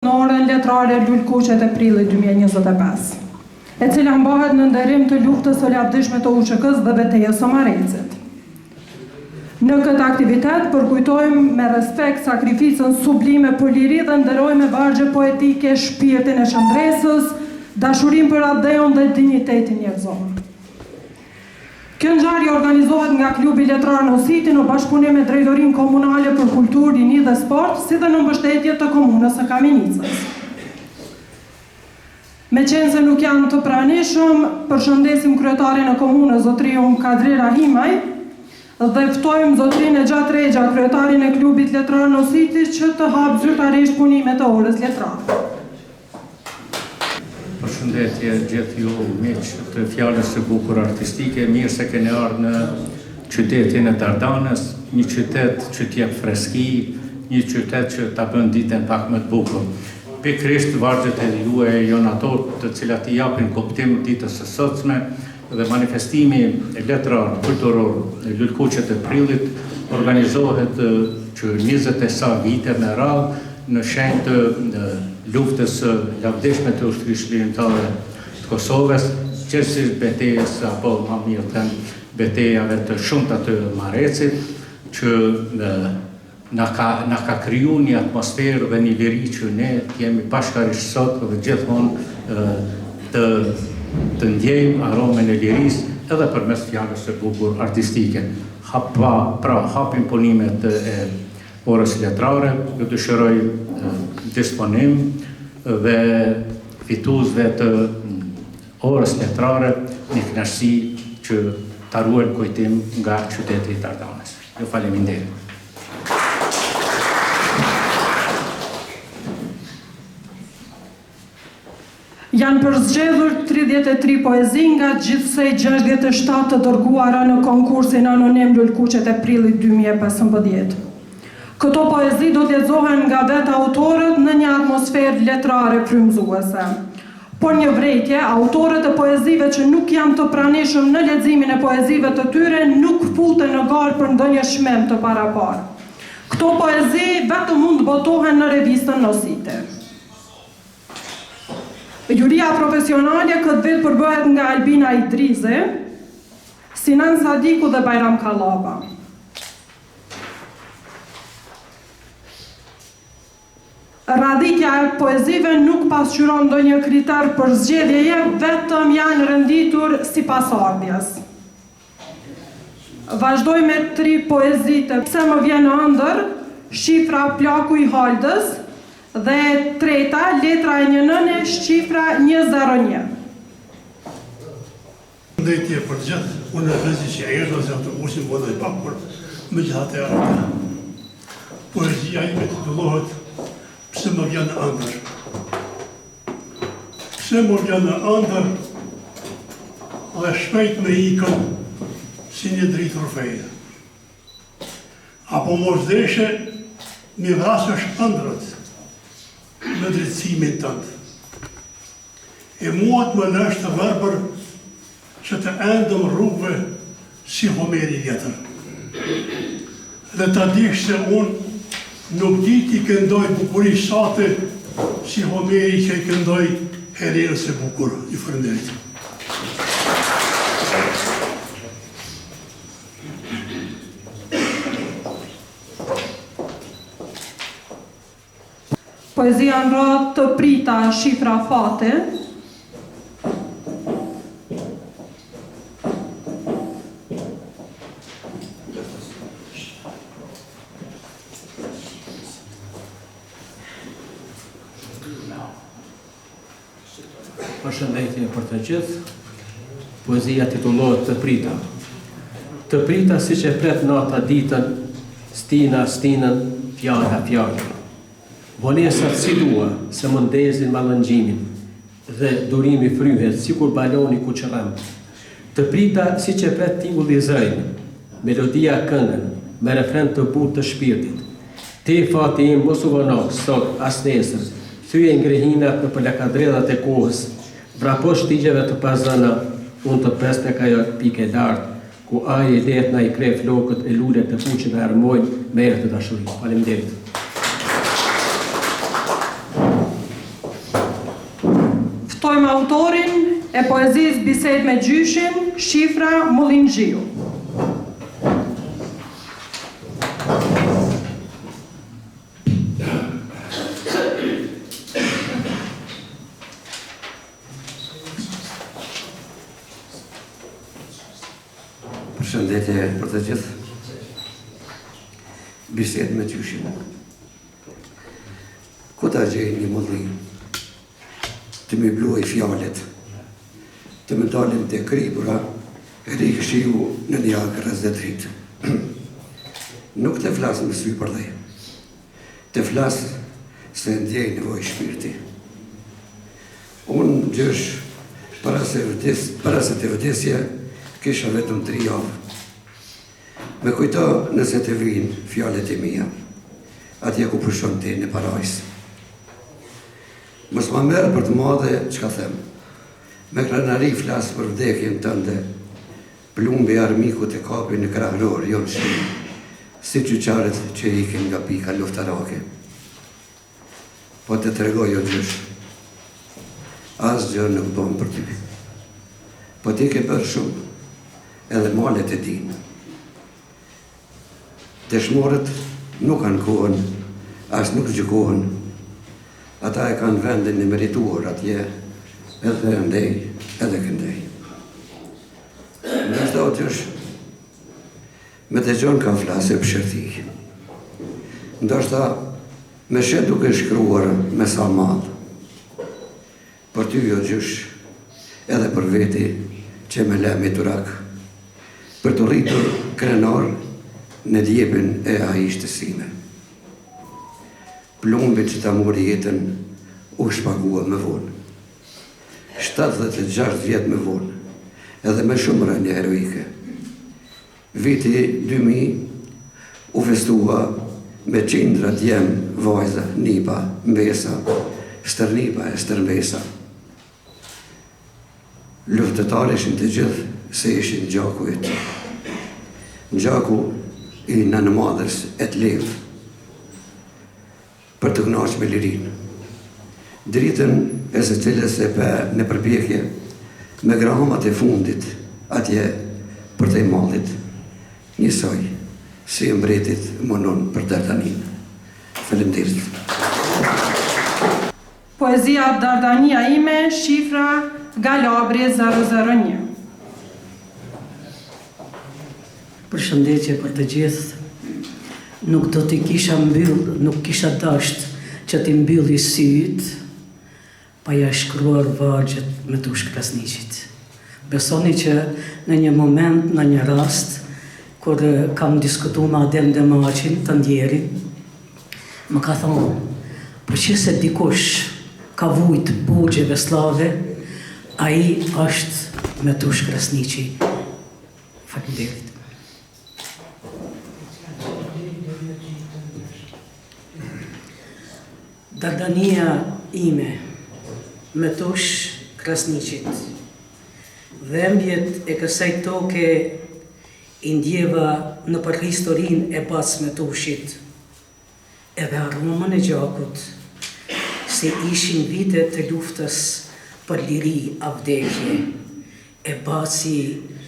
në orën letrare Lulkuqet e prillit 2025, e cila mbahet në nderim të luftës së lavdishme të UÇK-s dhe betejës së Marrecit. Në këtë aktivitet përkujtojmë me respekt sakrificën sublime për liri dhe nderojmë me vargje poetike shpirtin e shëndresës, dashurinë për adeon dhe dinjitetin njerëzor. Kjo ngjarje organizohet nga Klubi Letrar Nositi në bashkëpunim me Drejtorinë Komunale për Kulturë, Rini dhe Sport, si dhe në mbështetje të Komunës së Kamenicës. Me qenë se nuk janë të pranishëm, përshëndesim kryetarin e komunës, zotriun Kadri Rahimaj, dhe ftojmë zotrinë e Gjat Regja, kryetarin e Klubit Letrar Nositi, që të hapë zyrtarisht punimet e orës letrar. Përshëndetje gjithë ju miq të fjalës së bukur artistike, mirë se keni ardhur në qytetin e Dardanës, një qytet që t'jep freski, një qytet që ta bën ditën pak më të bukur. Pikërisht vargjet e juaja janë ato të cilat i japin kuptim ditës së sotme dhe manifestimi letrar kulturor Lulkuqet e prillit organizohet që 20 e sa vite me radhë në shenjë të luftës së lavdishme të ushtrisë ligjëtare të Kosovës, qërësisht betejës apo më mirë thënë betejave të shumta të Marrecit, që na ka kriju një atmosferë dhe një liri që ne jemi bashkarisht sot dhe gjithmonë të ndjejmë aromën e lirisë edhe përmes fjalës së bukur artistike. Hapim punimet e orës letrare, ju dëshiroj disponim dhe fituesve të orës letrare një kënaqësi që ta ruajmë kujtim nga qyteti i Dardanës. Ju faleminderit. Janë përzgjedhur 33 poezi nga gjithsej 67 të dërguara në konkursin anonim Lulkuqet e prillit 2015. Këto poezi do të lexohen nga vetë autorët në një atmosferë letrare frymëzuese. Por një vrejtje, autorët e poezive që nuk janë të pranishëm në leximin e poezive të tyre nuk futen në garë për ndonjë shmem të paraparë. Këto poezi vetëm mund botohen në revistën Nosite. Juria profesionale këtë vit përbëhet nga Albina Idrize, Sinan Sadiku dhe Bajram Kallaba. Radhitja e poezive nuk pasqyron ndonjë kriter për zgjedhjeje, vetëm janë renditur sipas ardhjes. Vazhdoj me 3 poezitë. Pse më vjen në ëndër, shifra plaku i Haldës, dhe treta, letra e një nëne, shifra 101. Ndëjtje për gjithë, unë e vëzi që e do të usim vëdoj pak për me gjithat e arta. Poezia ime titullohet Pse më vjen në ëndër. Pse më vjen në ëndër dhe shpejt me ikën si një dritur fejë. Apo mos deshe mi vrasësh ëndrët në drejtësimin tëndë. E mua të më lësh të verbër që të endëm rrugëve si Homeri vjetër. Dhe ta dish se unë nuk di ti këndoj bukuri sate si Homeri që i këndoj herërës e bukur. I fërnderit. Poezia në rrët të prita shifra fate. Përshëndetje për të gjithë. Poezia titullohet Të prita. Të prita si që pret nata ditën, stinën, fjala. Vonesat si dua, se më ndezin malëngjimin, dhe durimi fryhet, si kur baloni ku qërëm. Të prita si që pret tingull i zëjnë, melodia këngën, me refren të butë të shpirtit. Ti fati im mos u vënoh, sot, as nesër, thyje ngrehinat në pëllakadredhat e kohës, vrapo shtigjeve të pazëna, unë të pres të kajo pike lartë, ku aje i letë na i kre flokët e lullet të fuqin e armojnë me erë të dashurit. Faleminderit. ftojmë autorin e poezisë Bisedë me gjyshin, Shifra Mullingjiu. Përshëndetje për të gjithë. Bisedë me gjyshin. Ku ta gjej një mulli të më bluaj fjallet, të më dalin të kribura e rikëshiu në një akërës dhe dritë. Nuk të flasë më sy për dhej, të flasë se ndjej nevoj shpirti. Unë gjësh para se të vdesje kisha vetëm 3 javë. Me kujto nëse të vinë fjallet e mija, atje ku përshon ti në parajsë. Mos ma merë për të madhe që ka them. Me kranari flasë për vdekjen tënde, plumbi armiku të kapi në krahror, jo në shqinë, si qyqaret që ikin nga pika luftarake. Po të tregoj o gjysh, asë gjë nuk bom për ty. Po ti ke bërë shumë, edhe malet e din. Dëshmorët nuk kanë kohën, asë nuk gjykohen. Ata e kanë vendin e merituar atje, edhe ndej, edhe këndej. Në shta o gjysh, me të gjonë kanë flasë e pëshërti. Ndoshta me shet duke shkruar me sa madhë. Për ty o gjysh, edhe për veti që me lemi të rak, për të rritur krenar në djepin e aishtësime. Plumbin që ta mori jetën u shpagua me vonë. 76 vjetë me vonë, edhe me shumë rënje heroike. Viti 2000 u festua me qindra djem, vajza, nipa, mbesa, stërnipa e stërmbesa. Luftëtar ishin të gjithë se ishin gjaku e ti. Gjaku i nënë madhës e të levë, për të knaqë me lirin. Dritën e se cilës e pe në përpjekje, me grahamat e fundit, atje për të i mallit, njësoj, si e mbretit mënon për Dardanin. Faleminderit. Poezia Dardania ime, Shifra Galabri 001. Përshëndetje për të gjithë. Nuk do t'i kisha mbyll, nuk kisha dasht që t'i mbylli syt, pa ja shkruar vargjet me tush krasniqit. Besoni që në një moment, në një rast, kur kam diskutu me Adem Demaqin, të ndjerin, më ka thonë, për që se dikush ka vujt burgjeve slave, a i është me tush krasniqi. Faleminderit. Dardania ime, me tush krasniqit. Dhembjet e kësaj toke i ndjeva në për historin e pas me tushit, edhe aromën e gjakut, se ishin vitet të luftës për liri a vdekje, e baci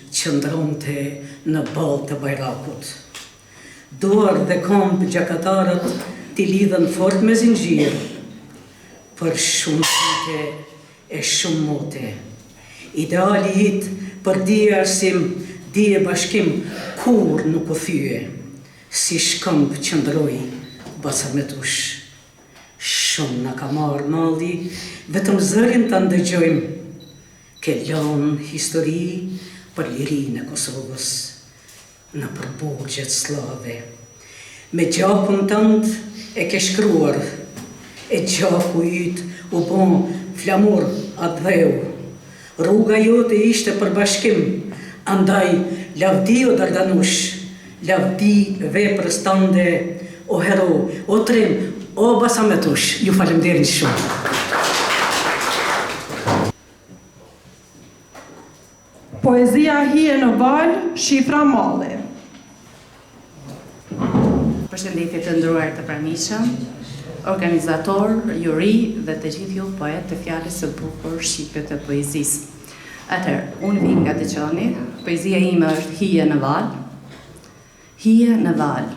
qëndronte në balë të bajrakut. Duar dhe këmbë gjakatarët t'i lidhen fort me zinxhir, për shumë site e shumë mote. Ideali hit për dije arsim, dije bashkim, kur nuk u thyje, si shkëmb qëndroj basa me tush. Shumë në ka marrë malli, vetëm zërin të ndëgjojmë, ke lanë histori për lirinë e Kosovës, në përburgjet slave. Me gjakun tënd e ke shkruar, e gjaku yt u bon flamur atë dheu. Rruga jote ishte për bashkim, andaj lavdi o Dardanush, lavdi veprës tënde, o hero, o trim, o basa me tush. Ju faleminderit shumë. Poezia hije në val, Shifra Malli. Përshëndetje të ndruar të pranishëm. organizator, juri dhe të gjithë ju poet të fjalës së bukur shqipe të poezisë. Atëherë, unë vim nga dëgjoni, poezia ime është Hije në val. Hije në val.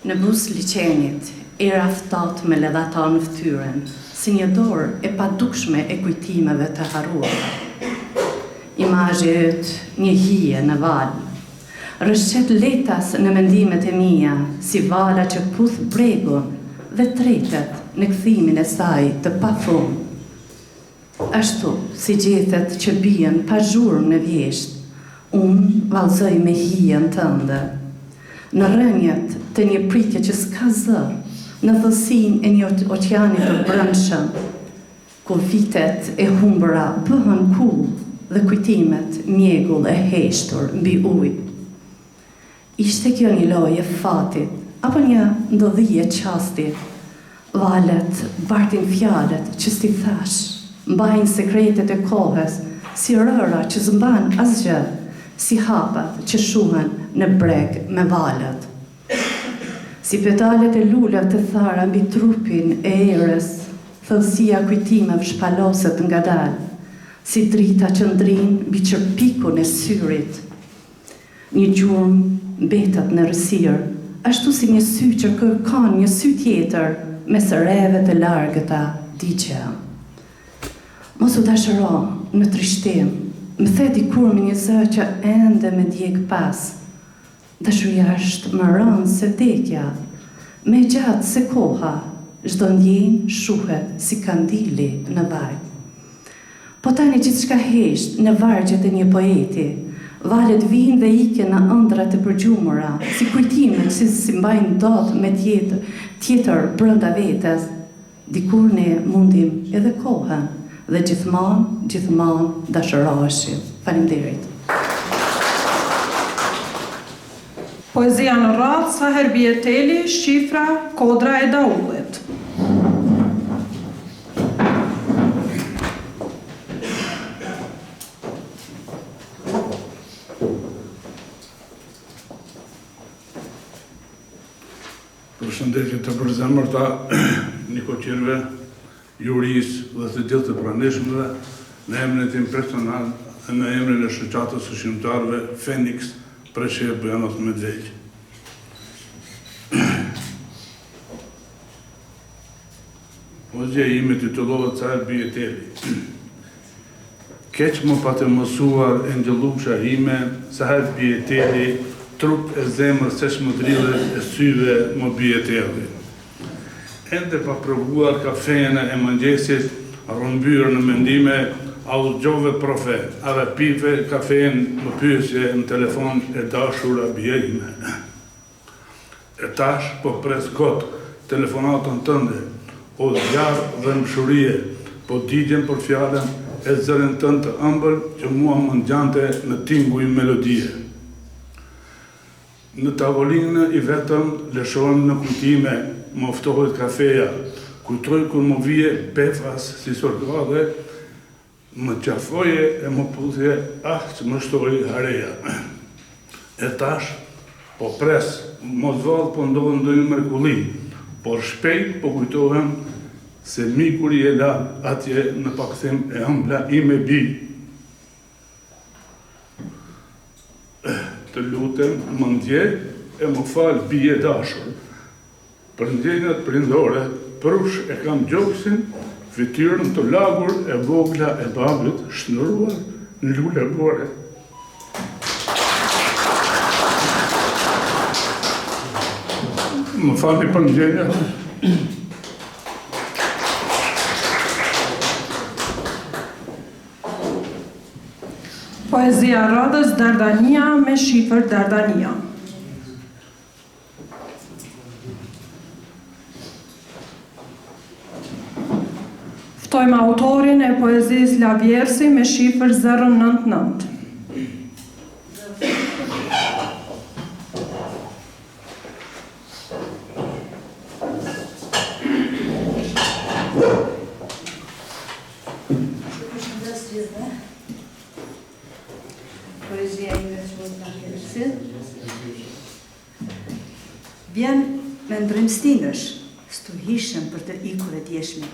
Në bus liçenit, era ftoht me ledhata në ftyren, si një dorë e padukshme e kujtimeve të harruara. Imazhi yt, një hije në val, rrëshqet letas në mendimet e mia, si vala që puth bregun dhe tretet në kthimin e saj të pafund. Ashtu, si gjethet që bien pa zhurmë në vjesht, unë vallëzoj me hijen tënde. Në rënjet të një pritje që s'ka zër, në thësin e një oqeani të brëndshëm, ku vitet e humbëra bëhen kull dhe kujtimet mjegull e heshtur mbi ujë. Ishte kjo një lojë e fatit, apo një ndodhije qasti. Valet bartin fjalet që sti thash, mbajnë sekretet e kohës, si rëra që zëmban asgjë, si hapat që shuhen në breg me valet. Si petalet e luleve të thara mbi trupin e erës, thellësia kujtimeve shpaloset ngadalë, si drita që ndrin mbi qërpikun e syrit. Një gjurmë mbetet në rësirë, ashtu si një sy që kërkon një sy tjetër me sëreve të largëta digje. Mos u dashëro në trishtim, më the dikur me një zë që ende me djeg pas. Dashuria është më rëndë se vdekja, me gjatë se koha, çdo ndjenjë shuhet si kandili në vaj. Po tani gjithçka hesht në vargjet e një poeti, valet vinë dhe iken në ëndrat e përgjumura, si kujtimet që si mbajnë dot me tjetër brenda vetes. Dikur ne mundim edhe kohën dhe gjithmonë dashëroheshim. Faleminderit. Poezia në radhë, Saher Bjeteli, shifra Kodra e Daullit. Përshëndetje të përzemërta, nikoqirve, juris dhe të gjithë të pranishmëve, në emrin e tim personal, në emrin e shoqatës së shqiptarëve Fenix, Preshje Bojanos Medveq. Poezia ime titullohet Saher Bjeteli. Keq më pa të mësuar e njëllusha ime, Saher Bjeteli, trup e zemër se shmë dridhe e syve më bjeteli. Ende pa provuar kafene e mëngjesit, rëmbyrë në mendime, a u gjove profe, a dhe pife kafen më pyesje në telefon e dashura bje ime. E tash po pres kot telefonatën tënde, o zjarë dhe mshurie, po digjen për fjallën e zërin tënë të ëmbël që mua më ngjante në tinguj melodie. Në tavolinë i vetëm lëshon në kujtime, më oftohet kafeja, kujtoj kur më vije pefas si sorgade, më qafoje e më puthje, që më shtoj hareja. E tash, po pres, mos vallë po ndohën ndonjë mrekulli, por shpejt po kujtohem se mikur i e la atje në pakthim e ëmbla ime bi. Të lutem, më ndje e më falë bije dashur. Për ndjenjat prindore, prush e kam gjoksin, fytyrën të lagur e vogla e bablit shnëruar në lule bore. Më fali për ndjenjat. Poezia radhës Dardania me shifër Dardania. Ftojmë autorin e poezisë Lavjersi me shifër 099. Poezia ime që Lavjersi vjen me ndrymstinësh stuhishëm për të ikur e djeshme,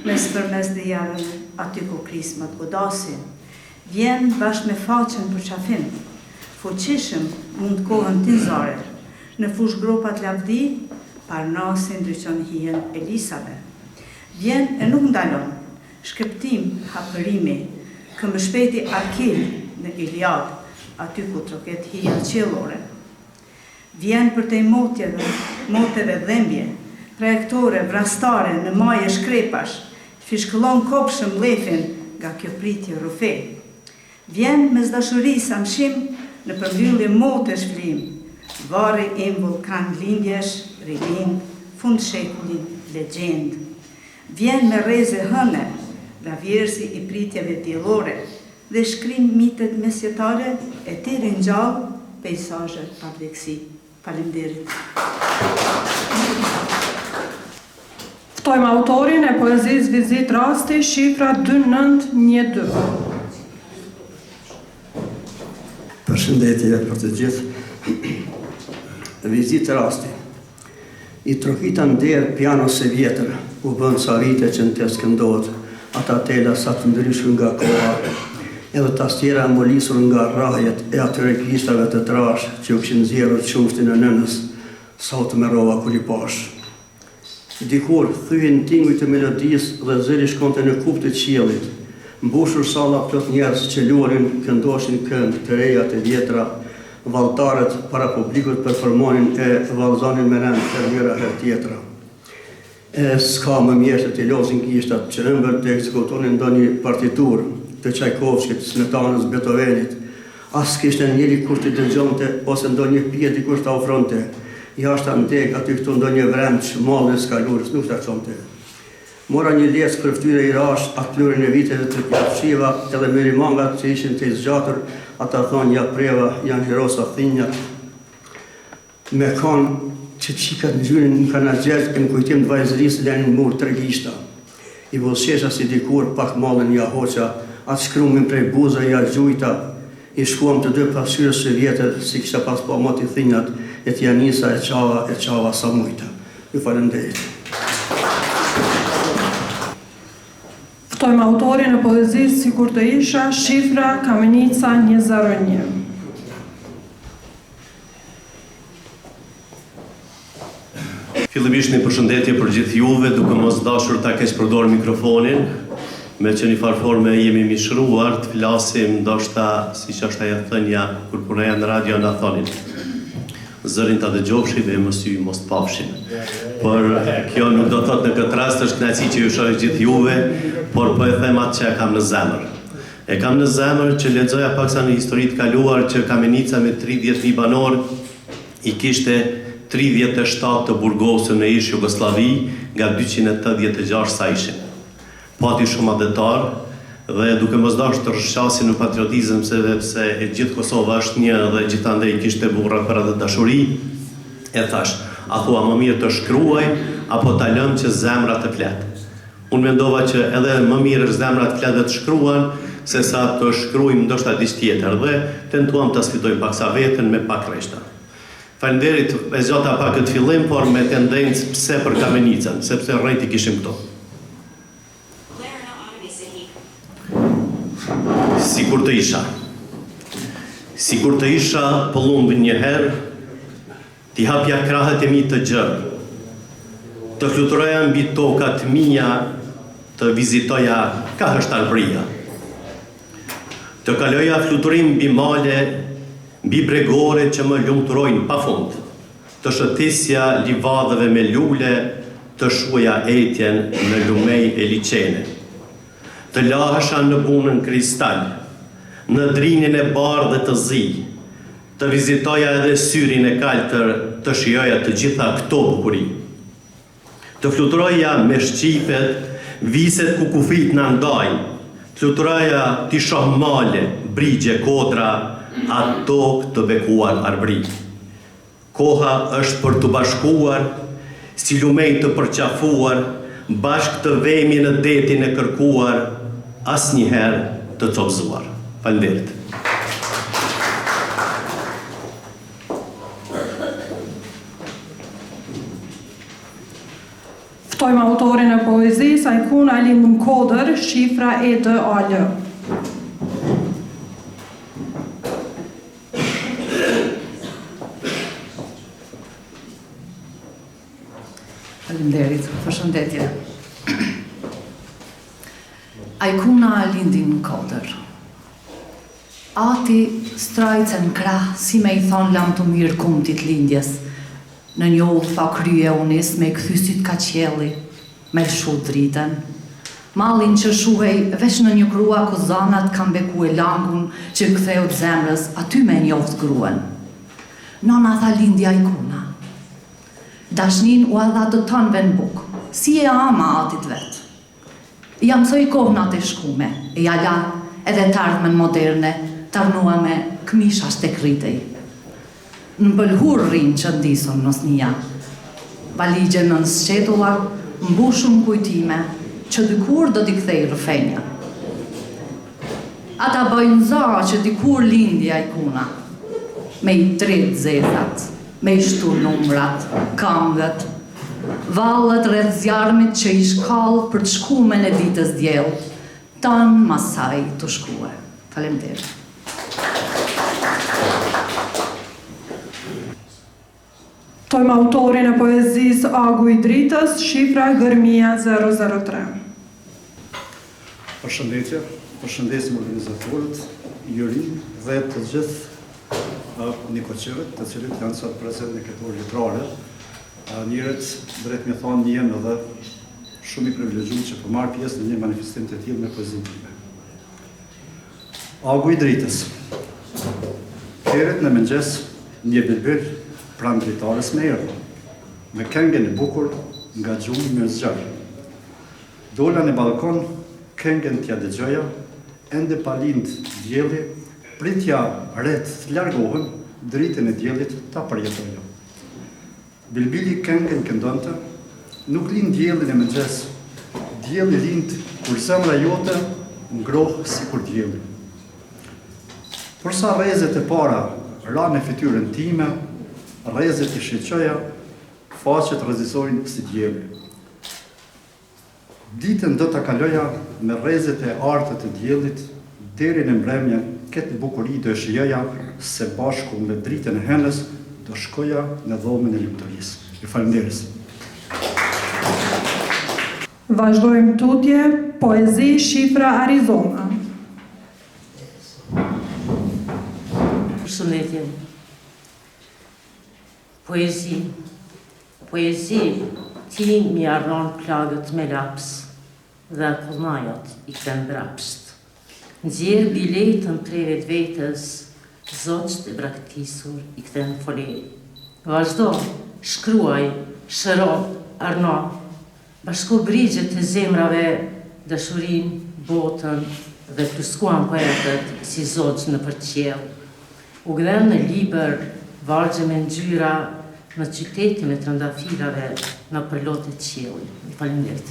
mes përmes dhe jarën aty ku krismat godasin, vjen bashkë me faqen për qafim, fuqishëm mund kohën tinzare, në fush gropat lavdi, Parnasin ndryqon hijen Elisave. Vjen e nuk ndalon, shkëptim, hapërimi, këmbëshpeti Akil në Iliad, aty ku troket hija qiellore. Vjen për te moteve dhembje, projektore, vrastare, në maje shkrepash, fishkëllon kopshëm lefin nga kjo pritje rufe. Vjen me zdashuri sa mshim në përmbyllje mote shvlim, vari im vulkan lindjesh, rilin, fund shekullin, legend. Vjen me reze hëne, nga vjersi i pritjeve diellore, dhe shkrim mitet mesjetare e të rinjallë pejsazhe pa vleksi. Faleminderit. Ftojmë autorin e poezisë Vizit Rasti, shifra 2912. Përshëndetje për të gjithë. Vizit Rasti. I trokita nder piano se vjetër, u bën sa vite që në të skëndohet, ata tela sa të ndryshur nga koha, edhe tastiera molisur nga rrajet e atyre kistave të trash që u kishin nxjerrur qumshtin e nënës, sa u të merrova kulipash. Dikur thyen tingujt e melodisë dhe zëri shkonte në kupë të qiellit, mbushur salla plot njerëz që luanin, këndoshin këngë të reja të vjetra, valltarët para publikut performonin e vallëzonin me rend për njëra herë tjetra. E s'ka më mjeshtë të lozin kishtat që ëmbër të ekzekutonin ndonjë partitur të Çajkovskit, Smetanës, Beethovenit, as kishte njëri kur të dëgjonte ose ndonjë pije dikush ta ofronte. Jashta ndek aty këtu ndonjë vrend që mallë skalurës nuk ta çonte. Mora një lesë për ftyre i rash, aktlurin e viteve të pjafshiva, edhe merimangat që ishin të izgjatur, ata thonë ja preva, janë herosa thinjat. Me kanë që qikat në gjyrin në kanagjet e në kujtim të vajzërisë lenin mur tregishta. I vullshesha si dikur pak mallën ja hoqa, atë shkrumin prej buza ja gjujta, i shkuam të dy pasqyrës së vjetër, si kisha pas po moti thinjat, e t'ja nisa e qava sa mujta. Ju falenderit. Ftojmë autorin e poezisë Si kur të isha, shifra Kamenica 101. Fillimisht një përshëndetje për gjithë juve, duke mos dashur ta keq përdor mikrofonin, me që një farë forme jemi mishruar të flasim ndoshta siç është ajo thënia kur punoja në radio na thonin. Zërin ta dëgjofshi dhe mos ju mos pafshin. Por kjo nuk do thotë në këtë rast është kënaqësi që ju shoh gjithë juve, por po e them atë që e kam në zemër. E kam në zemër që lexoja paksa në historitë kaluar që Kamenica me 30.000 banor i kishte 37 të burgosur në ish Jugosllavi nga 286 sa ishin. Pati shumë adhetar dhe duke mos dashur të rrshqasin në patriotizëm sepse e gjithë Kosova është një dhe gjithandej kishte burra për atë dashuri, e thash, a thua më mirë të shkruaj apo ta lëm që zemra të flet. Unë mendova që edhe më mirë është zemra të flet dhe të shkruan se sa të shkruajmë ndoshta diçka tjetër dhe tentuam ta sfidoj paksa veten me pak rreshta. Faleminderit, e zgjata pak këtë fillim, por me tendencë pse për Kamenicën, sepse rrejti kishim këto. Si kur të isha. Si kur të isha pëllumb një herë, t'i hapja krahët e mi të gjërë, të fluturoja mbi tokat mia, të vizitoja ka hështalbria, të kaloja fluturim mbi male, mbi bregore që më lumturojnë pa fund, të shëtisja livadheve me lule, të shuja etjen në lumej e liqene, të lahësha në bunën kristal, në drinin e bardhë dhe të zi, të vizitoja edhe syrin e kaltër, të shijoja të gjitha këto bukuri, të fluturoja me shqipet, viset ku kufit në ndajnë, të fluturoja t'i shoh male, brigje, kodra, atë tokë të bekuar arbri. Koha është për të bashkuar, si lumej të përqafuar, bashkë të vemi në detin e kërkuar, as njëherë të copëzuar. Falënderit. Ftojmë autorin e poezisë, Ajkuna Alind Mkodër, shifra EDAL. Faleminderit, përshëndetje. Ajkuna Alindi Mkodër. Ati strajcen krah, si me I thon lam të mirë kumtit lindjes. Në një ullë fa krye unis me këthysit ka qjeli, me lëshu driten. Malin që shuhej vesh në një grua ku zanat kam beku e langun që ktheut zemrës aty me njoft gruen. Nona tha lindi Ajkuna. Dashnin u adha të tonve në buk, si e ama atit vetë. Ja mësoj kohënat e shkume, e ja la edhe tardhmen moderne, tarnua me këmisha shtekritej. Në pëlhur rinë që ndisën nës një. Valigje në nësqetula, mbushun kujtime, që dikur do t'i kthej rëfenja. Ata bëjnë za që dikur lindi Ajkuna, me I tret zezat, me I shtu numrat, këngët, vallet rreth zjarmit që I shkall për të shkumen e ditës djell, tanë masaj të shkue. Faleminderit. Ftojmë autorin e poezisë Agu I Dritës, shifra Gërmia 003. Përshëndetje, përshëndesim organizatorët, jurin dhe të gjithë nikoqërët të cilët janë sot prezent në këtë orë litrare. Njërët, drejt me thonë, një jenë edhe shumë I privilegjuar që për marrë pjesë në një manifestim të tillë me poezinë time. Agu I Dritës. Herët në mëngjes, një bilbil pranë dritarës me erdhë, me këngën e bukur nga gjumë me zgjarë. Dola në balkon, këngën t'ja dëgjoja, ende pa lind djeli, pritja rreth të largohen, dritën e djelit ta përjetoja. Bilbili këngën këndonte, nuk lind djeli në mëngjes, djeli lind kur zemra jote ngrohë si kur djeli. Por sa rrezet e para ra në fytyrën time, rrezet I shqeqoja, faqet rrezisojnë si djeli. Ditën do ta kaloja me rrezet e artët e djelit, deri në mbrëmje këtë bukuri do e shijoja, se bashku me dritën e henës do shkoja në dhomën e lumturisë. Ju falenderoj. Vazhdojmë tutje, poezi shifra Arizona. Përshëndetje. Poezi, ti mi arron plagët me laps dhe kullnajat I kthen brapsht. Nxjerr biletën prej vetës, zogjt e braktisur I kthen foleri. Vazhdo, shkruaj, shëro, arno, bashko brigjet e zemrave, dashurin, botën dhe pluskuan poetët si zogjt në përqjell. U gdhen në liber, vargje me ngjyra, në qytetin e trëndafilave, në përlotet qiellit. Faleminderit.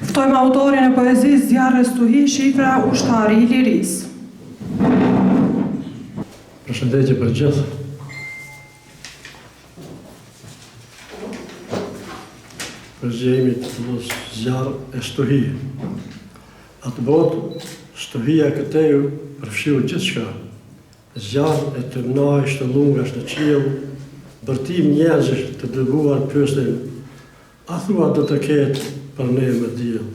Ftojmë autorin e poezisë Zjarre Stuhi, shifra Ushtari I Lirisë. Përshëndetje për gjithë. Përgjemi të mos Zjarre e Stuhi. Atë botë, Stuhia këteju përfshiu gjithçka. Zjarë e të mnajsh të lungash në qiell, bërtim njerëzish të dëbuar pyesnin, a thua do të ketë për ne më diell.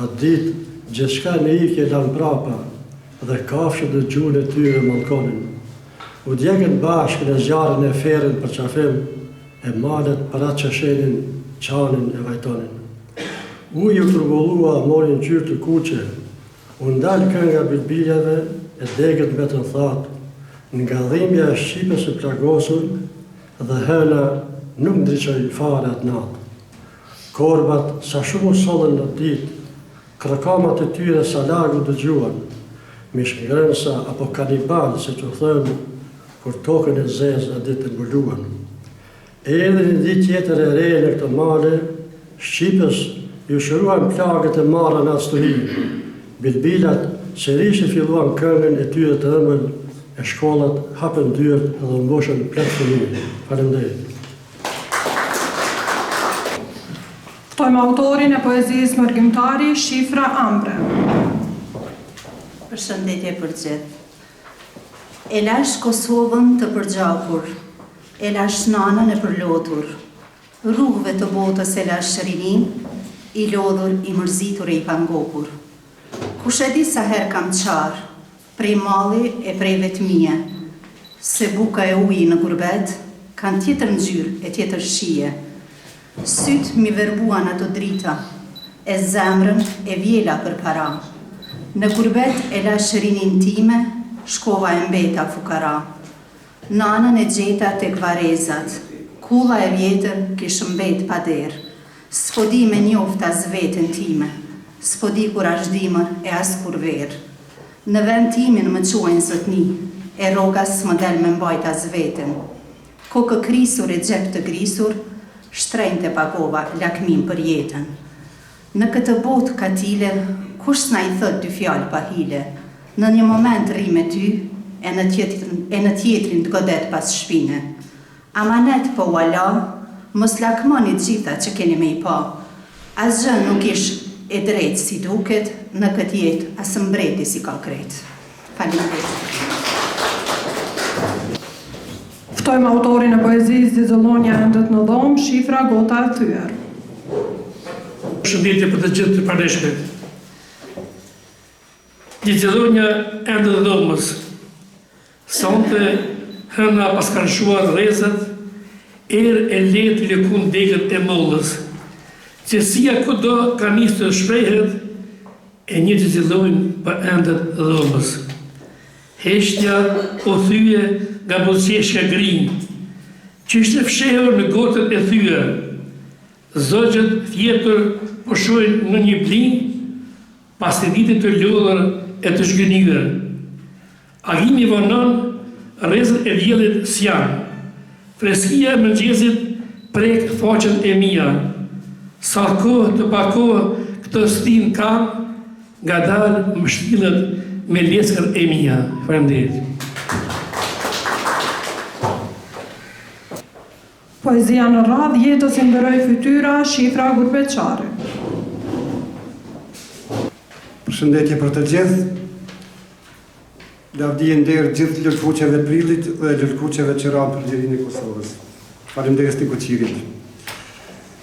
Atë ditë, gjithçka në ikje lan prapa, dhe kafshët dhe gjuhën e tyre mallkonin. U djegën bashkë në zjarën e ferën për qafim, e malet para që shenin, qanin e vajtonin. Uji u turbullua morin qyrë të kuqe, u ndalë kënga bilbiljave, e degët me të thatë, nga dhimbja e shqipës e plagosur, dhe hëna nuk ndriqoj fare atë natë. Korbat sa shumë u sollën në ditë, kërkamat e tyre sa largu dëgjuan, mishngrënsa apo kanibal, se që thënë, kur tokën e zezë a ditë mbuluan. Edhe një ditë tjetër e re në këtë male, shqipës ju shëruan plagët e marra në atë stuhi. Bilbilat sërish e filluan këngën e tyre të ëmbël, e shkollat hapën dyert dhe mboshën plot fëmijë. Faleminderit. Ftojmë autorin e poezisë mërgjimtari Shifra Ambre. Përshëndetje për gjithë. E lash Kosovën të përgjakur, e lash nanën e përlotur, rrugëve të botës e lash rinin, i lodhur, i mërzitur e i pangokur. Kush e di sa her kam qarë, prej malli e prej vetmije, se buka e uji në gurbet, kanë tjetër ngjyrë e tjetër shije. Syt mi verbuan ato drita, e zemrën e vjela për para. Në gurbet e lash rinin time, shkova e mbeta fukara. Nanën e gjeta tek varezat, kulla e vjetër kish mbet pa derë. S'podi me njoft as vetën time, s'podi kur ashdimër e as kur verë. Në vend timin më quajnë zotni, e rogas më del me mbajt as vetën. Kokë krisur e gjep të grisur, shtrejnë të pagova lakmin për jetën. Në këtë botë katile, kush s'na i thët dy fjallë pa hile, në një moment ri me ty, e në tjetrin të godet pas shpine. Amanet po wala, mos lakmoni gjitha që keni me i pa. Asgjë nuk ish e drejtë si duket, në këtë jetë asë mbreti si ka kretë. Faleminderit. Ftojmë autorin e poezisë Zizëllonja Endët në dhomë, Shifra Gota Thyer. Përshëndetje për të gjithë të praneshmit. Zizëllonja Endët në dhomës. Sonte hëna pas kanë shuar rrezet, erë e letë lëkun degët e mollës, që sia kudo ka nisë të shprejhet, e një zizëllojnë për Endët në dhomës. Heshtja o thyje nga buzëqeshja grinë, që ishte fshehur në gotën e thyje. Zogjët thjetër po shojnë në një blinë, pas të ditit të lodhër e të shgënyër. Agimi vonon, rrezët e vjellit s'janë. Freskia e mëngjesit prek faqen e mia. Sa kohë të pakohë këtë stin kam, nga dalë më shtilët me leskër e mia. Faleminderit. Poezia në radhë, jetës i ndëroj fytyra, Shifra Gurbeqari. Përshëndetje për të gjithë. Lavdi e nderë gjithë lërkuqeve prillit dhe lërkuqeve që ranë për lirin e Kosovës. Faleminderit të Koqirit.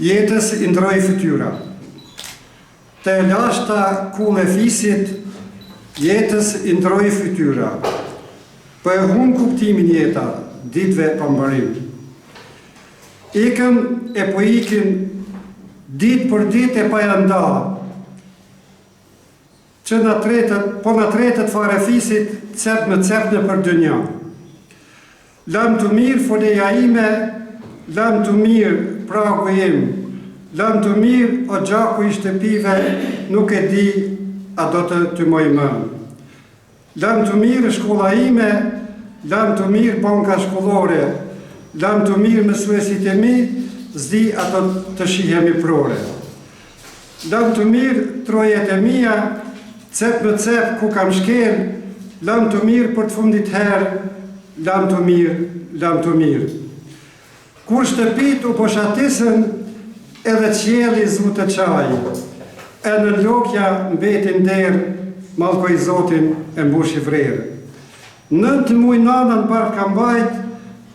Jetës i ndëroj fytyra. Të lashta kull e fisit, jetës i ndëroj fytyra. Për e hun kuptimin jeta, ditve pambarim. Ikën e po ikin ditë për ditë e pa janda, që në tretët fare fisit cep me cep në për dënja. Lam të mirë foleja ime, lam të mirë praku im, lam të mirë o gjaku i shtëpive, nuk e di a do të moj mënë. Lam të mirë shkolla ime, lam të mirë banka shkollore, lam të mirë mësuesit e mi, zdi ato të shihemi prore. Lam të mirë trojet e mia, cep më cep ku kam shkel, lam të mirë për të fundit herë, lam të mirë, lam të mirë. Kur shtëpit u poshatisën, edhe qjeli zvu të qaj, e në lokja mbetin derë, malkoj zotin e mbush i vrerë. 9 muj nanën barë kam bajt,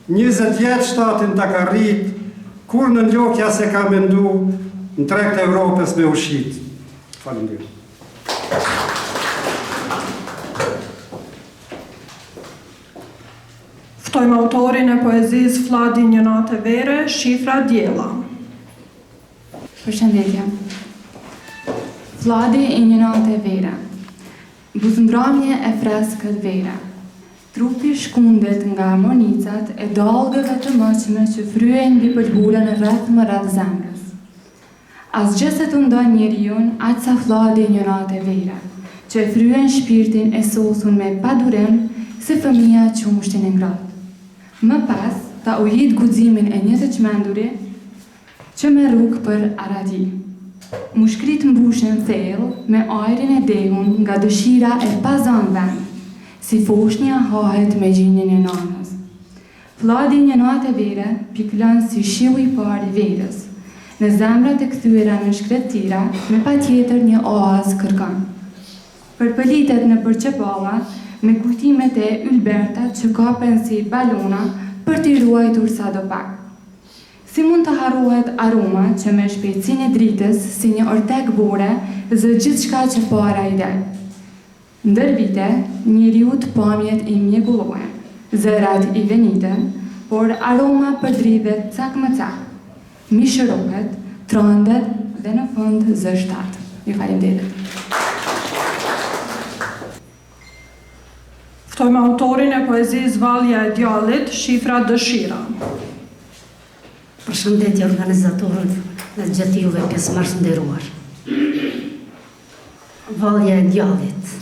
20 jetë shtatin të ka rrit, kur në lokja se ka mendu në trekt e Europës me ushit. Faleminderit. Ftojmë autorin e poezisë Fladi një natë e vere, Shifra Djela. Përshëndetje. Fladi i një natë e vere. Buzëndramje e freskët vere. Trupi shkundet nga harmonicat e dalgëve të mëqme që fryen mbi pëlhurën rreth më rreth zemrës. Asgjë se të ndon njeriun, aq sa fladi një natë e vere, që e fryen shpirtin e sosun me padurim, si fëmia qumshtin e ngratë. Më pas, ta ujit guximin e një të qmenduri, që me rrugë për arati. Mushkrit mbushen thellë me ajrin e dehun nga dëshira e pazan vend, si foshnja hahet me gjinjën e nanës. Fladi një natë e vere, piklën si shiu i parë i verës, në zemrat e kthyera në shkretira, me patjetër një oazë kërkon. Përpëlitet në përqepalla, me kujtimet e ylberta që kapen si balona për t'i ruajtur sa do pak. Si mund të harrohet aroma që me shpejtësinë e dritës, si një ortek bure, zë gjithçka që para i del. Ndër vite, njeriu të pamjet i mjegullohen, zërat i veniten, por aroma përdridhet cak më cak. Mishërohet, trondet dhe në fund zë shtat. Ju faleminderit. Ftojmë autorin e poezisë Valja e Djallit, Shifra Dëshira. Përshëndetje organizatorët dhe gjithë juve pjesëmarrës nderuar. Valja e Djallit.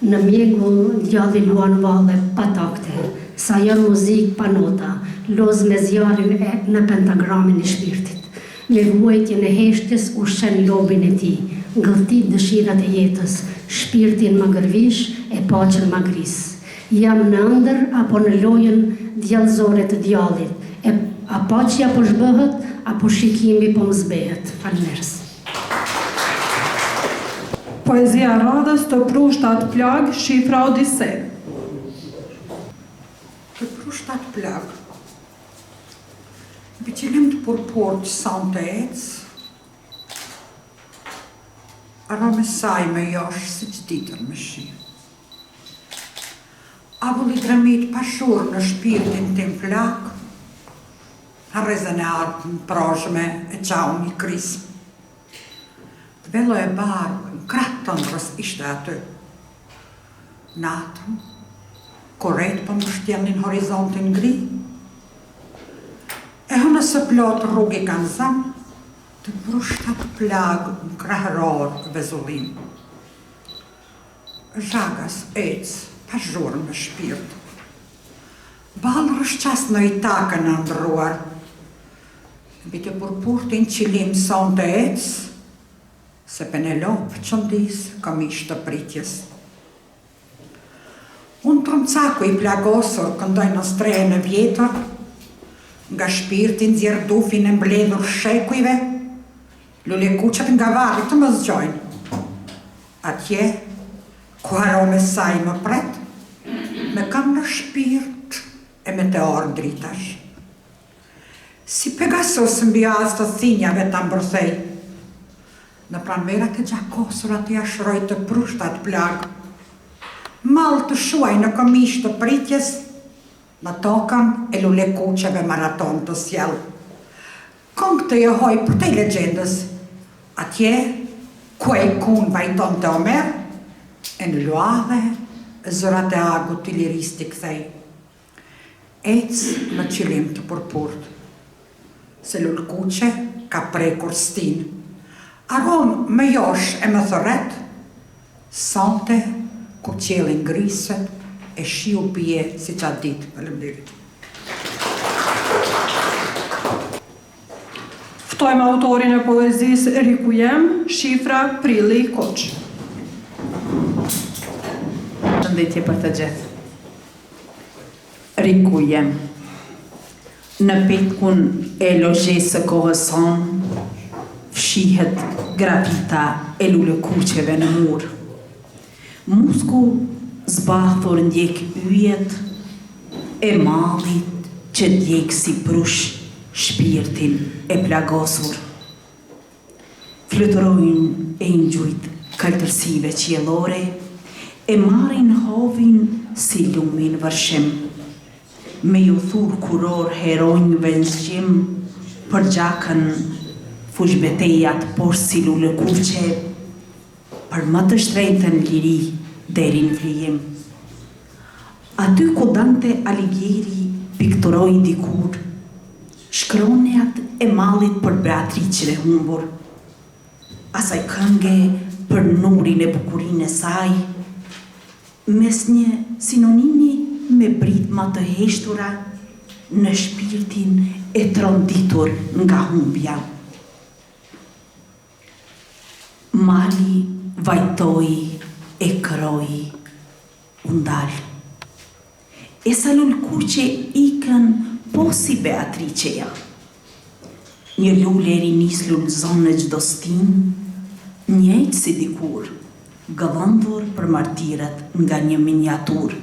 Në mjegull, djalli luan valle pa takte, sa janë muzikë pa nota, loz me zjarin e në pentagramin e shpirtit. Me vuajtjen e heshtjes ushqen lobin e tij, ngëlltit dëshirat e jetës, shpirtin më gërvish e paqen më gris. Jam në ëndër apo në lojën djallëzore të djallit, a paqja po zhbëhet, apo shikimi po më zbehet. Faleminderit. Poezia radhës të Prushtat Plag, Shifra Odisej. Të Prushtat Plag, në qëllim të purport son të ecë, arome saj me josh si që ditën me shi. Avulli dramit pashur në shpirtin tim flak, harrezën e artë në projme e qau një krism. Velo e barë në kratë të ndrës ishte aty. Natën, korejt për më shtjelnin horizontin gri, e hënë së plot rrugi kanë zanë, të Prushtat Plag në krahëror vezullim. Zhagas ecë, pa zhurë në shpirt. Balë rëshqas në i takën në ndruar, bite purpurtin qilim son të ecë, se Penelopë qëndis kam ishtë të pritjes. Unë tromcaku i plagosur këndoj në strejën e vjetër, nga shpirtin zjerdufin e mbledhur shekujve, lule kuqet nga varri të më zgjojnë. Atje, ku arome saj më pret, me kam në shpirt e meteor dritash. Si Pegasus mbi as të thinjave të mbërthej, në pranverat e gjakosurat i ashroj të Prushtat Plag, mal të shuaj në këmish të pritjes, në tokan e lule kuqeve maraton të sjell. Këngë të johoj për te legendës, atje, ku e kun vajton të Omer, e në luadhe, zërat e agut të liristi kthej. Ecë në qilim të purpurt, se lull kuqe ka prekur stin. Aron me josh e më thëret, sante ku qelin griset e shiu pje si qatë ditë. Faleminderit. Ftojmë autorin e poezisë Rikujem, Shifra Prilli Koç. Përshëndetje për të gjithë. Rikujem. Në petkun e logjesë kohës sonë, fshihet grapita e lule kuqeve në mur. Musku zbathur ndjek yjet e mallit që djek si prush shpirtin e plagosur. Fluturojnë e ngjujt kaltërsive qiellore, e marrin hovin si lumin vërshim. Me ju thur kuror heronjve në zgjim, për gjakën fush betejat por si lule kuqe, për më të shtrejtën liri deri në vlijim. Aty ku Dante Alighieri pikturoi dikur shkronjat e mallit për Beatriçën e humbur, asaj kënge për nurin e bukurinë e saj, mes një sinonimi me britma të heshtura në shpirtin e tronditur nga humbja. Mali vajtoi e këroi undal. E sa lulkuqe ikën po si Beatriçeja. Një lule e rinis lullëzon në gjdo stin, njëjtë si dikur, gëvëndur për martiret nga një miniatur.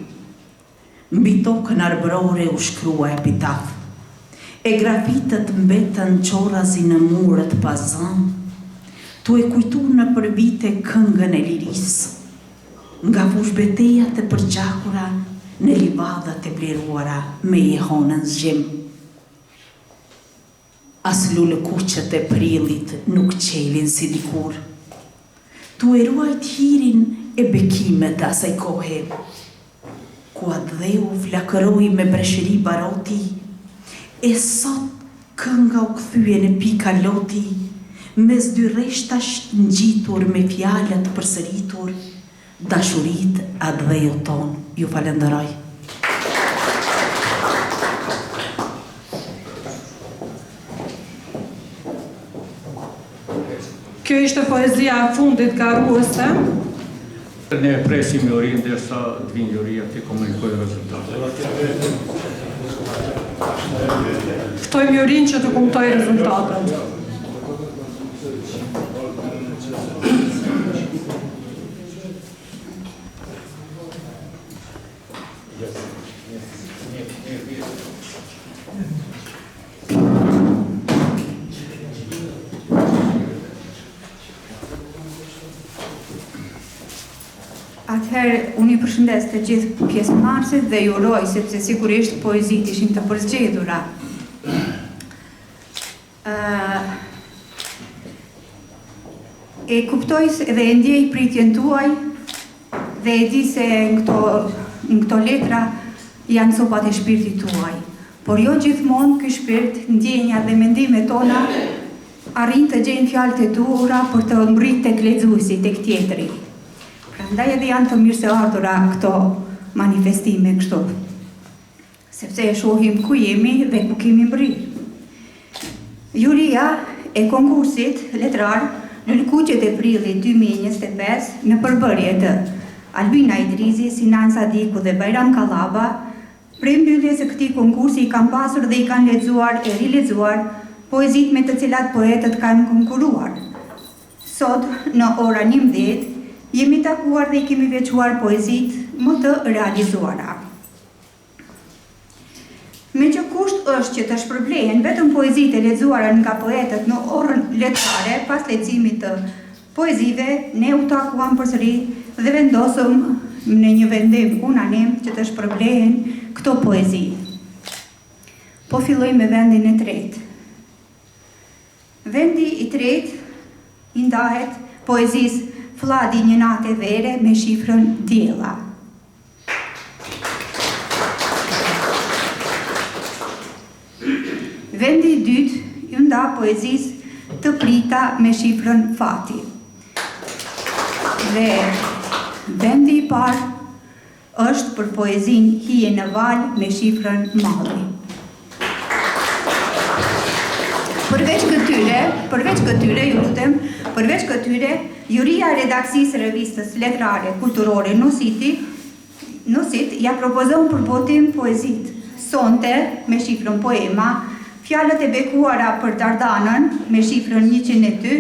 Mbi tokën arbrore u shkrua epitaf, e grafitët mbetën qorazi në murët pazan, tu e kujtu në përbite këngën e liris, nga fush betejat e përgjakura në livadhat e bleruara me jehonën zgjim. As lulekuqet e prillit nuk qelin si dikur, tu e ruajt hirin e bekimet asaj kohe, ku adheu flakëroj me breshëri baroti, e sot kënga u kthye në pika loti, mes dy rreshtash ngjitur me fjalët përsëritur, dashurit adheu ton. Ju falenderoj. Kjo ishte poezia e fundit garuese. Ne presim jurin derisa të vinë juria të komunikojë rezultatet. Ftojmë jurin që të kumtoj rezultatet. Atëherë, unë i përshëndes të gjithë pjesëmarrësit dhe ju uroj, sepse sigurisht poezit ishin të përzgjedhura. E kuptoj dhe e ndjej pritjen tuaj dhe e di se në këto letra janë copat e shpirtit tuaj. Por jo gjithmonë ky shpirt, ndjenja dhe mendimet tona arrin të gjejnë fjalët e duhura për të mbrit tek lexuesi, tek tjetri. Prandaj edhe janë të mirë se ardhura këto manifestime kështu, sepse e shohim ku jemi dhe ku kemi mbrirë. Juria e konkursit letrar në lëkuqet e prillit 2025 në përbërje të Albina Idrizi, Sinan Sadiku dhe Bajram Kallaba, prej mbylljes së këtij konkursi i kanë pasur dhe i kanë lexuar e rilexuar poezit me të cilat poetët kanë konkuruar. Sot, në ora 11, jemi takuar dhe i kemi veçuar poezit më të realizuara. Me që kusht është që të shpërblehen vetëm poezit e lexuara nga poetët në orën letrare, pas leximit të poezive, ne u takuam përsëri dhe vendosëm në një vendim unanim që të shpërblehen këto poezi. Po filloj me vendin e tretë. Vendi i tretë i ndahet poezisë Fladi një natë e vere me shifrën Diella. Vendi i dytë i nda poezisë Të prita me shifrën Fati. Dhe vendi i parë është për poezinë Hije në val me shifrën Malli. Përveç këtyre, ju lutem, përveç këtyre, juria e redaksisë revistës letrare kulturore Nusit ja propozon për votim poezit Sonte me shifrën Poema, fjalët e bekuara për Dardanën me shifrën 102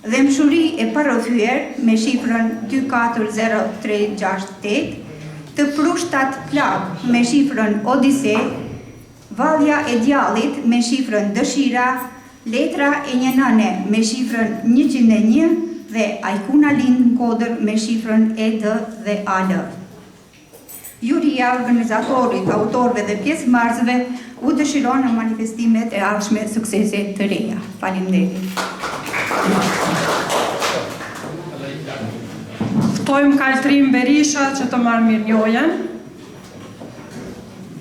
dhe Mshuri e parrëthyer me shifrën 240368, Të prushtat plag me shifrën Odise, Vallja e djallit me shifrën Dëshira, Letra e një nëne me shifrën 101 dhe Ajkuna Lind Kodër me shifrën ED dhe AL. Juria, organizatorit, autorëve dhe pjesëmarrësve u dëshiron në manifestimet e ardhshme suksese të reja. Faleminderit. Ftojmë Kaltrim Berisha që të marrë mirënjohjen.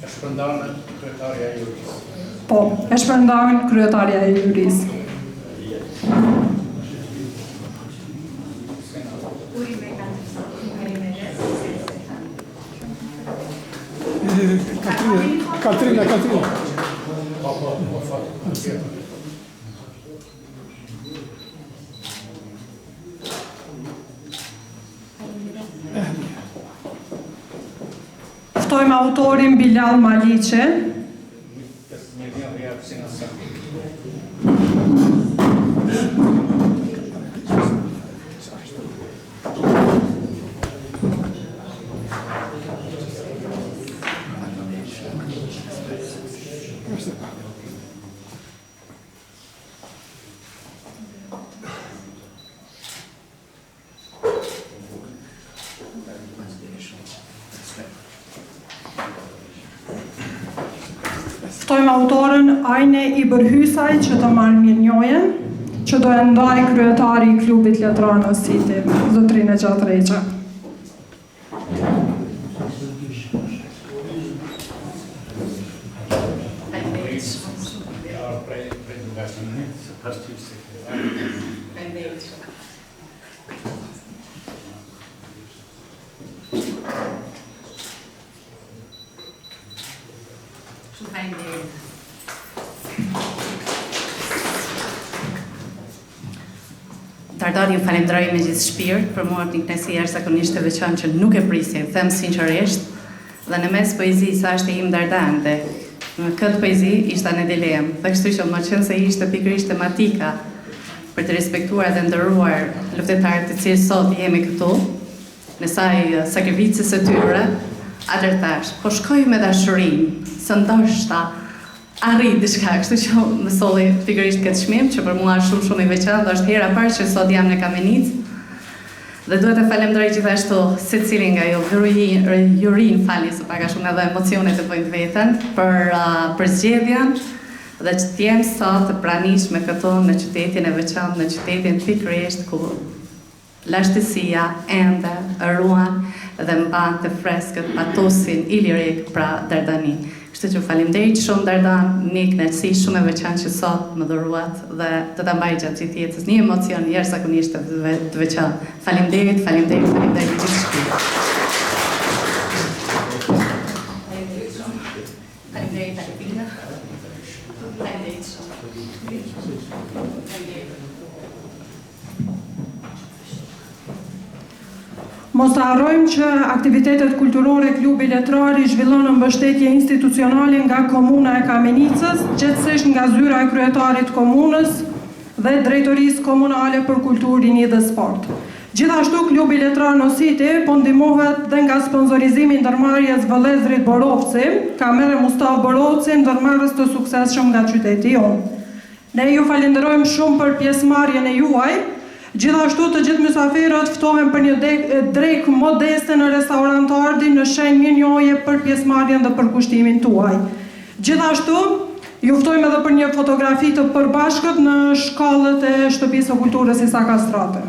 E shpërndanë kryetarja e jurisë. Po, e shpërndanë kryetarja e jurisë. Katrina. Ftojmë autorin Bilal Maliqe. Ftojmë autoren Ajne i Bërhysaj që të marrë mirënjohjen, që do e ndaj kryetari i klubit letrar në City, zotrin e Gjatë Reqa. Dardani ju falenderoj me gjithë shpirt për mua një kënaqësi jashtëzakonisht të veçantë që nuk e prisja, them sinqerisht, dhe në mes poezisë sa është im Dardan dhe në këtë poezi ishte në dilemë, dhe kështu që më qenë se ishte pikërisht tematika për të respektuar dhe ndëruar luftëtarët të cilë sot jemi këtu, në saj sakrificës së tyre, atëherë thash, po shkoj me dashurinë, së ndoshta arrit diçka, kështu që më solli pikërisht këtë çmim që për mua është shumë i veçantë, është hera e parë që sot jam në Kamenicë. Dhe duhet të falenderoj gjithashtu secilin nga ju, Jurin fali se pak a shumë edhe emocionet e bëjnë veten për zgjedhjen dhe që t'jem sot të pranishme këtu në qytetin e veçantë, në qytetin pikërisht ku lashtësia ende ruan dhe mban të freskët patosin ilirik pra Dardani. Kështu që faleminderit shumë Dardan, një kënaqësi shumë e veçantë që sot më dhuruat dhe do ta mbaj gjatë gjithë jetës, një emocion jashtëzakonisht të veçantë. Faleminderit gjithë shpirtit. Faleminderit Alvina. Faleminderit shumë. Mos të harrojmë që aktivitetet kulturore klubi letrar i zhvillon në mbështetje institucionale nga komuna e Kamenicës, gjithsesi nga zyra e kryetarit komunës dhe drejtorisë komunale për kulturë, rini dhe sport. Gjithashtu klubi letrar në City po ndihmohet dhe nga sponsorizimi i ndërmarrjes Vëllezrit Borovci, Kamere Mustaf Borovci, ndërmarrës të suksesshëm nga qyteti jonë. Ne ju falenderojmë shumë për pjesëmarrjen e juaj. Gjithashtu të gjithë mysafirët ftohen për një drekë modeste në restorant Ardi në shenjë mirënjohje për pjesëmarrjen dhe për kushtimin tuaj. Gjithashtu ju ftojmë edhe për një fotografi të përbashkët në shkallët e Shtëpisë së Kulturës Isa Kastrate.